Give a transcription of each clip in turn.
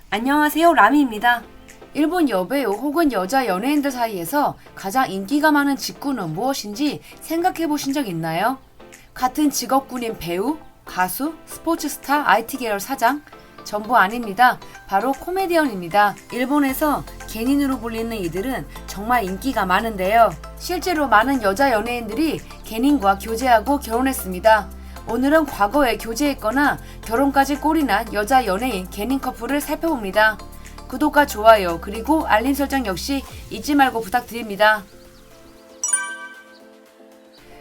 안녕하세요, 라미입니다. 일본 여배우 혹은 여자 연예인들 사이에서 가장 인기가 많은 직군은 무엇인지 생각해 보신 적 있나요? 같은 직업군인 배우, 가수, 스포츠 스타, IT 계열 사장? 전부 아닙니다. 바로 코미디언입니다. 일본에서 개닌으로 불리는 이들은 정말 인기가 많은데요. 실제로 많은 여자 연예인들이 개닌과 교제하고 결혼했습니다. 오늘은 과거에 교제했거나 결혼까지 꼴이 난 여자 연예인 개닌 커플을 살펴봅니다. 구독과 좋아요 그리고 알림 설정 역시 잊지 말고 부탁드립니다.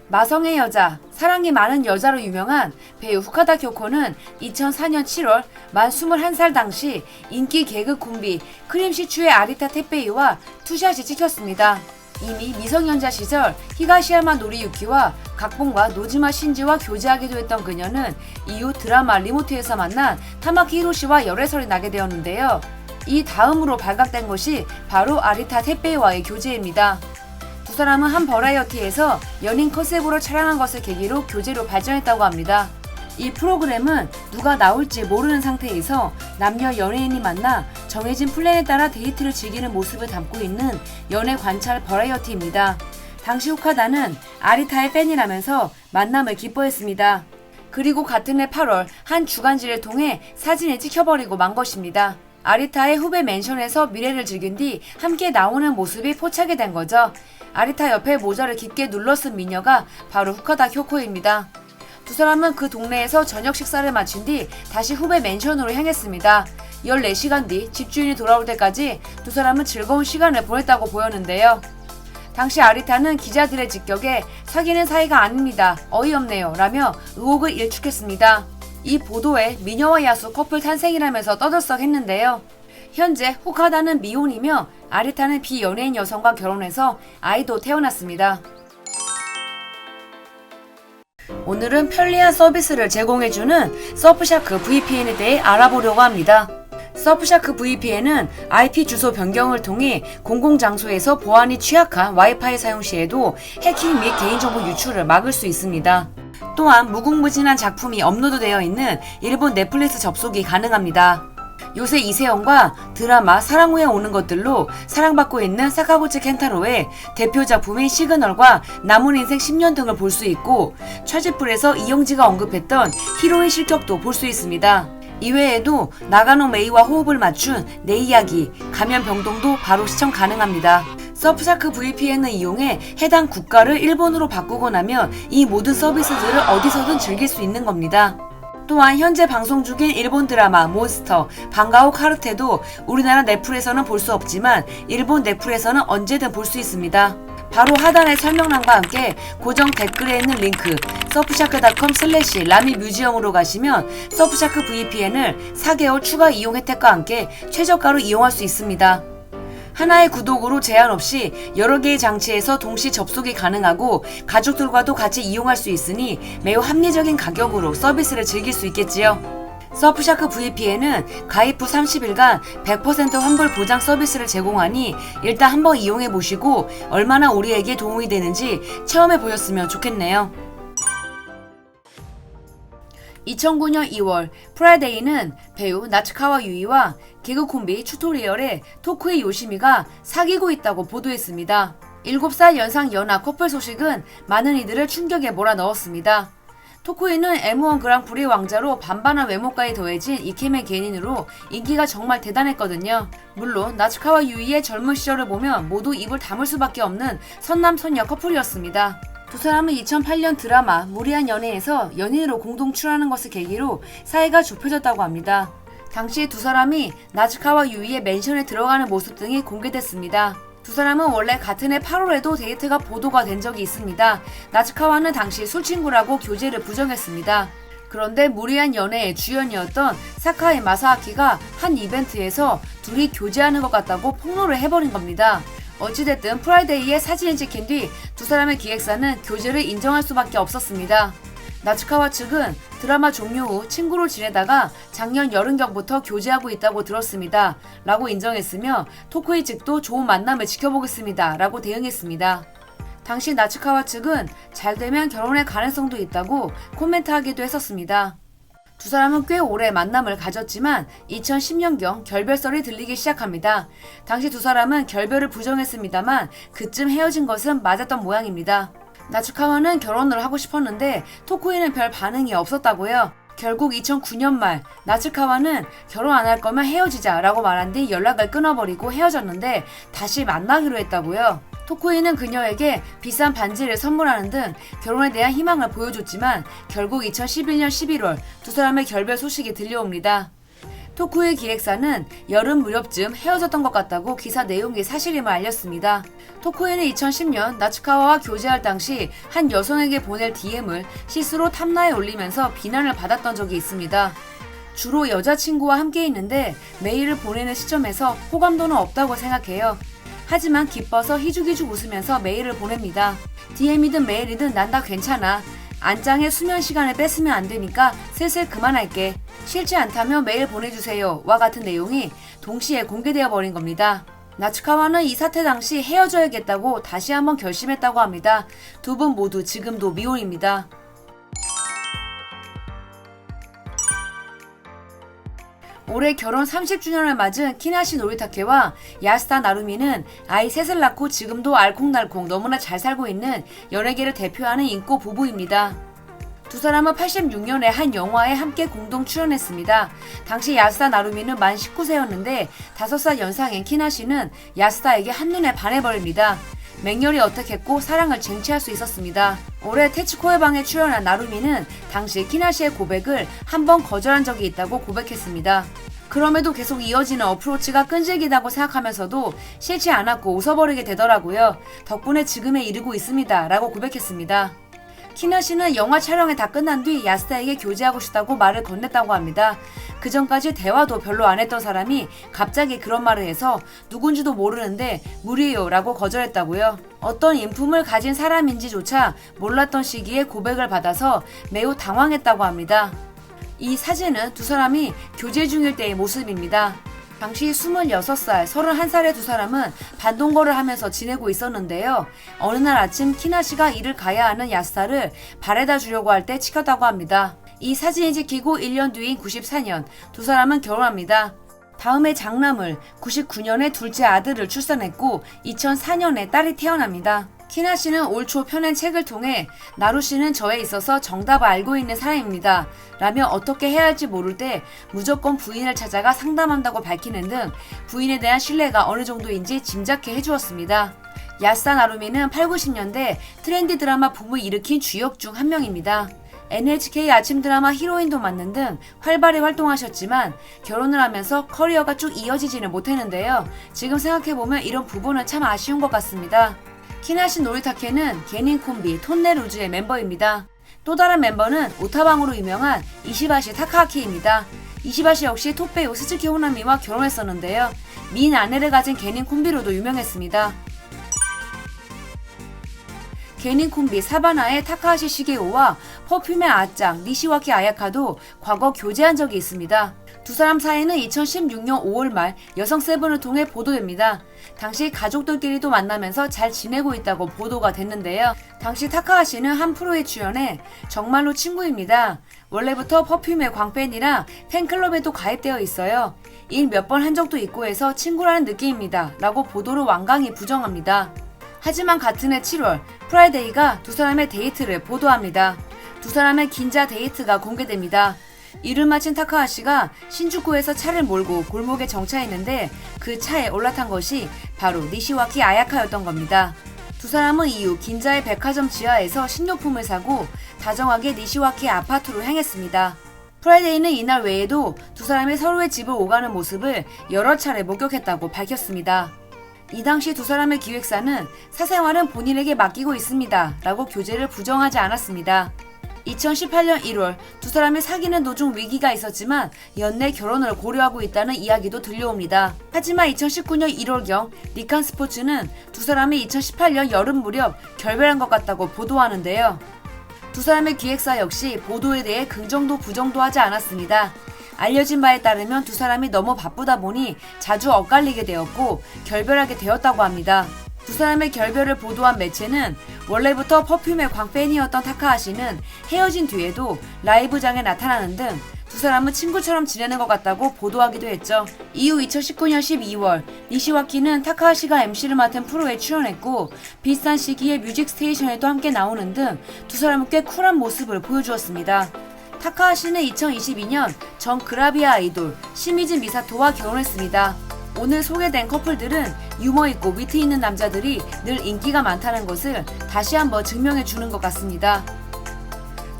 마성의 여자, 사랑이 많은 여자로 유명한 배우 후카다 교코는 2004년 7월 만 21살 당시 인기 개그 콤비 크림시추의 아리타 테페이와 투샷이 찍혔습니다. 이미 미성년자 시절 히가시야마 노리유키와 각본가 노지마 신지와 교제하기도 했던 그녀는 이후 드라마 리모트에서 만난 타마키 히로시와 열애설이 나게 되었는데요. 이 다음으로 발각된 것이 바로 아리타 테페이와의 교제입니다. 두 사람은 한 버라이어티에서 연인 컨셉으로 촬영한 것을 계기로 교제로 발전했다고 합니다. 이 프로그램은 누가 나올지 모르는 상태에서 남녀 연예인이 만나 정해진 플랜에 따라 데이트를 즐기는 모습을 담고 있는 연애 관찰 버라이어티입니다. 당시 후카다는 아리타의 팬이라면서 만남을 기뻐했습니다. 그리고 같은 해 8월 한 주간지를 통해 사진을 찍혀버리고 만 것입니다. 아리타의 후배 맨션에서 미래를 즐긴 뒤 함께 나오는 모습이 포착이 된 거죠. 아리타 옆에 모자를 깊게 눌러쓴 미녀가 바로 후카다 교코입니다. 두 사람은 그 동네에서 저녁 식사를 마친 뒤 다시 후배 맨션으로 향했습니다. 14시간 뒤 집주인이 돌아올 때까지 두 사람은 즐거운 시간을 보냈다고 보였는데요. 당시 아리타는 기자들의 직격에 사귀는 사이가 아닙니다. 어이없네요. 라며 의혹을 일축했습니다. 이 보도에 미녀와 야수 커플 탄생이라면서 떠들썩했는데요. 현재 후카다는 미혼이며 아리타는 비연예인 여성과 결혼해서 아이도 태어났습니다. 오늘은 편리한 서비스를 제공해주는 서프샤크 VPN에 대해 알아보려고 합니다. 서프샤크 VPN은 IP 주소 변경을 통해 공공장소에서 보안이 취약한 와이파이 사용 시에도 해킹 및 개인정보 유출을 막을 수 있습니다. 또한 무궁무진한 작품이 업로드되어 있는 일본 넷플릭스 접속이 가능합니다. 요새 이세영과 드라마 사랑 후에 오는 것들로 사랑받고 있는 사카구치 켄타로의 대표 작품인 시그널과 남은 인생 10년 등을 볼 수 있고 차지풀에서 이영지가 언급했던 히로인 실격도 볼 수 있습니다. 이외에도 나가노 메이와 호흡을 맞춘 내 이야기, 가면 병동도 바로 시청 가능합니다. 서프샤크 VPN을 이용해 해당 국가를 일본으로 바꾸고 나면 이 모든 서비스들을 어디서든 즐길 수 있는 겁니다. 또한 현재 방송 중인 일본 드라마 몬스터, 방과후 카르테도 우리나라 넷플에서는 볼 수 없지만 일본 넷플에서는 언제든 볼 수 있습니다. 바로 하단의 설명란과 함께 고정 댓글에 있는 링크 surfshark.com/라미뮤지엄으로 가시면 서프샤크 VPN을 4개월 추가 이용 혜택과 함께 최저가로 이용할 수 있습니다. 하나의 구독으로 제한 없이 여러 개의 장치에서 동시 접속이 가능하고 가족들과도 같이 이용할 수 있으니 매우 합리적인 가격으로 서비스를 즐길 수 있겠지요. 서프샤크 VPN은 가입 후 30일간 100% 환불 보장 서비스를 제공하니 일단 한번 이용해 보시고 얼마나 우리에게 도움이 되는지 체험해 보셨으면 좋겠네요. 2009년 2월 프라이데이는 배우 나츠카와 유이와 개그 콤비 튜토리얼의 토쿠의 요시미가 사귀고 있다고 보도했습니다. 7살 연상 연하 커플 소식은 많은 이들을 충격에 몰아넣었습니다. 토쿠이는 M1 그랑프리 왕자로 반반한 외모까지 더해진 이케메 개인으로 인기가 정말 대단했거든요. 물론 나츠카와 유이의 젊은 시절을 보면 모두 입을 다물 수밖에 없는 선남선녀 커플이었습니다. 두 사람은 2008년 드라마 무리한 연애에서 연인으로 공동 출연하는 것을 계기로 사이가 좁혀졌다고 합니다. 당시 두 사람이 나츠카와 유이의 맨션에 들어가는 모습 등이 공개됐습니다. 두 사람은 원래 같은 해 8월에도 데이트가 보도가 된 적이 있습니다. 나츠카와는 당시 술친구라고 교제를 부정했습니다. 그런데 무리한 연애의 주연이었던 사카이 마사아키가 한 이벤트에서 둘이 교제하는 것 같다고 폭로를 해버린 겁니다. 어찌됐든 프라이데이에 사진이 찍힌 뒤 두 사람의 기획사는 교제를 인정할 수밖에 없었습니다. 나츠카와 측은 드라마 종료 후 친구로 지내다가 작년 여름경부터 교제하고 있다고 들었습니다. 라고 인정했으며 토쿠이 측도 좋은 만남을 지켜보겠습니다. 라고 대응했습니다. 당시 나츠카와 측은 잘 되면 결혼할 가능성도 있다고 코멘트하기도 했었습니다. 두 사람은 꽤 오래 만남을 가졌지만 2010년경 결별설이 들리기 시작합니다. 당시 두 사람은 결별을 부정했습니다만 그쯤 헤어진 것은 맞았던 모양입니다. 나츠카와는 결혼을 하고 싶었는데 토쿠이는 별 반응이 없었다고요. 결국 2009년 말 나츠카와는 결혼 안 할 거면 헤어지자 라고 말한 뒤 연락을 끊어버리고 헤어졌는데 다시 만나기로 했다고요. 토쿠이는 그녀에게 비싼 반지를 선물하는 등 결혼에 대한 희망을 보여줬지만 결국 2011년 11월 두 사람의 결별 소식이 들려옵니다. 토쿠이 기획사는 여름 무렵쯤 헤어졌던 것 같다고 기사 내용이 사실임을 알렸습니다. 토쿠이는 2010년 나츠카와와 교제할 당시 한 여성에게 보낼 DM을 실수로 탐라에 올리면서 비난을 받았던 적이 있습니다. 주로 여자친구와 함께 있는데 메일을 보내는 시점에서 호감도는 없다고 생각해요. 하지만 기뻐서 희죽희죽 웃으면서 메일을 보냅니다. DM이든 메일이든 난 다 괜찮아. 안장의 수면 시간을 뺏으면 안 되니까 슬슬 그만할게. 싫지 않다면 메일 보내주세요. 와 같은 내용이 동시에 공개되어 버린 겁니다. 나츠카와는 이 사태 당시 헤어져야겠다고 다시 한번 결심했다고 합니다. 두 분 모두 지금도 미혼입니다. 올해 결혼 30주년을 맞은 키나시 노리타케와 야스타 나루미는 아이 셋을 낳고 지금도 알콩달콩 너무나 잘 살고 있는 연예계를 대표하는 인고 부부입니다. 두 사람은 86년에 한 영화에 함께 공동 출연했습니다. 당시 야스타 나루미는 만 19세였는데 5살 연상인 키나시는 야스타에게 한눈에 반해버립니다. 맹렬히 어택했고 사랑을 쟁취할 수 있었습니다. 올해 테츠코의 방에 출연한 나루미는 당시 키나시의 고백을 한 번 거절한 적이 있다고 고백했습니다. 그럼에도 계속 이어지는 어프로치가 끈질기다고 생각하면서도 싫지 않았고 웃어버리게 되더라고요. 덕분에 지금에 이르고 있습니다. 라고 고백했습니다. 키나시는 영화 촬영이 다 끝난 뒤 야스타에게 교제하고 싶다고 말을 건넸다고 합니다. 그 전까지 대화도 별로 안 했던 사람이 갑자기 그런 말을 해서 누군지도 모르는데 무리예요 라고 거절했다고요. 어떤 인품을 가진 사람인지조차 몰랐던 시기에 고백을 받아서 매우 당황했다고 합니다. 이 사진은 두 사람이 교제 중일 때의 모습입니다. 당시 26살, 31살의 두 사람은 반동거를 하면서 지내고 있었는데요. 어느 날 아침 키나시가 일을 가야 하는 야스타를 바래다 주려고 할 때 찍혔다고 합니다. 이 사진이 찍히고 1년 뒤인 94년 두 사람은 결혼합니다. 다음해 장남을 99년에 둘째 아들을 출산했고 2004년에 딸이 태어납니다. 키나씨는 올 초 펴낸 책을 통해 나루씨는 저에 있어서 정답을 알고 있는 사람입니다. 라며 어떻게 해야 할지 모를 때 무조건 부인을 찾아가 상담한다고 밝히는 등 부인에 대한 신뢰가 어느 정도인지 짐작해 해주었습니다. 야스타 나루미는 8, 90년대 트렌디 드라마 붐을 일으킨 주역 중 한 명입니다. NHK 아침 드라마 히로인도 맡는 등 활발히 활동하셨지만 결혼을 하면서 커리어가 쭉 이어지지는 못했는데요. 지금 생각해보면 이런 부분은 참 아쉬운 것 같습니다. 키나시 노리타케는 개닌 콤비 톤네루즈의 멤버입니다. 또 다른 멤버는 오타방으로 유명한 이시바시 타카하키입니다. 이시바시 역시 톱배우 스즈키 호나미와 결혼했었는데요. 미인 아내를 가진 개닌 콤비로도 유명했습니다. 개닌 콤비 사바나의 타카하시 시게오와 퍼퓸의 아짱 니시와키 아야카도 과거 교제한 적이 있습니다. 두 사람 사이는 2016년 5월 말 여성 세븐을 통해 보도됩니다. 당시 가족들끼리도 만나면서 잘 지내고 있다고 보도가 됐는데요. 당시 타카하시는 한 프로에 출연해 정말로 친구입니다. 원래부터 퍼퓸의 광팬이라 팬클럽에도 가입되어 있어요. 일 몇 번 한 적도 있고 해서 친구라는 느낌입니다. 라고 보도를 완강히 부정합니다. 하지만 같은 해 7월 프라이데이가 두 사람의 데이트를 보도합니다. 두 사람의 긴자 데이트가 공개됩니다. 일을 마친 타카하시가 신주쿠에서 차를 몰고 골목에 정차했는데 그 차에 올라탄 것이 바로 니시와키 아야카였던 겁니다. 두 사람은 이후 긴자의 백화점 지하에서 식료품을 사고 다정하게 니시와키 아파트로 향했습니다. 프라이데이는 이날 외에도 두 사람이 서로의 집을 오가는 모습을 여러 차례 목격했다고 밝혔습니다. 이 당시 두 사람의 기획사는 사생활은 본인에게 맡기고 있습니다. 라고 교제를 부정하지 않았습니다. 2018년 1월 두 사람이 사귀는 도중 위기가 있었지만 연내 결혼을 고려하고 있다는 이야기도 들려옵니다. 하지만 2019년 1월경 니칸 스포츠는 두 사람이 2018년 여름 무렵 결별한 것 같다고 보도하는데요. 두 사람의 기획사 역시 보도에 대해 긍정도 부정도 하지 않았습니다. 알려진 바에 따르면 두 사람이 너무 바쁘다 보니 자주 엇갈리게 되었고 결별하게 되었다고 합니다. 두 사람의 결별을 보도한 매체는 원래부터 퍼퓸의 광팬이었던 타카하시는 헤어진 뒤에도 라이브장에 나타나는 등 두 사람은 친구처럼 지내는 것 같다고 보도하기도 했죠. 이후 2019년 12월 니시와키는 타카하시가 MC를 맡은 프로에 출연했고 비슷한 시기에 뮤직 스테이션에도 함께 나오는 등 두 사람은 꽤 쿨한 모습을 보여주었습니다. 타카하시는 2022년 전 그라비아 아이돌 시미즈 미사토와 결혼했습니다. 오늘 소개된 커플들은 유머있고 위트 있는 남자들이 늘 인기가 많다는 것을 다시 한번 증명해주는 것 같습니다.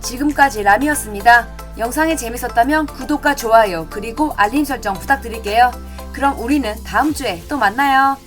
지금까지 람이었습니다. 영상이 재밌었다면 구독과 좋아요 그리고 알림 설정 부탁드릴게요. 그럼 우리는 다음 주에 또 만나요.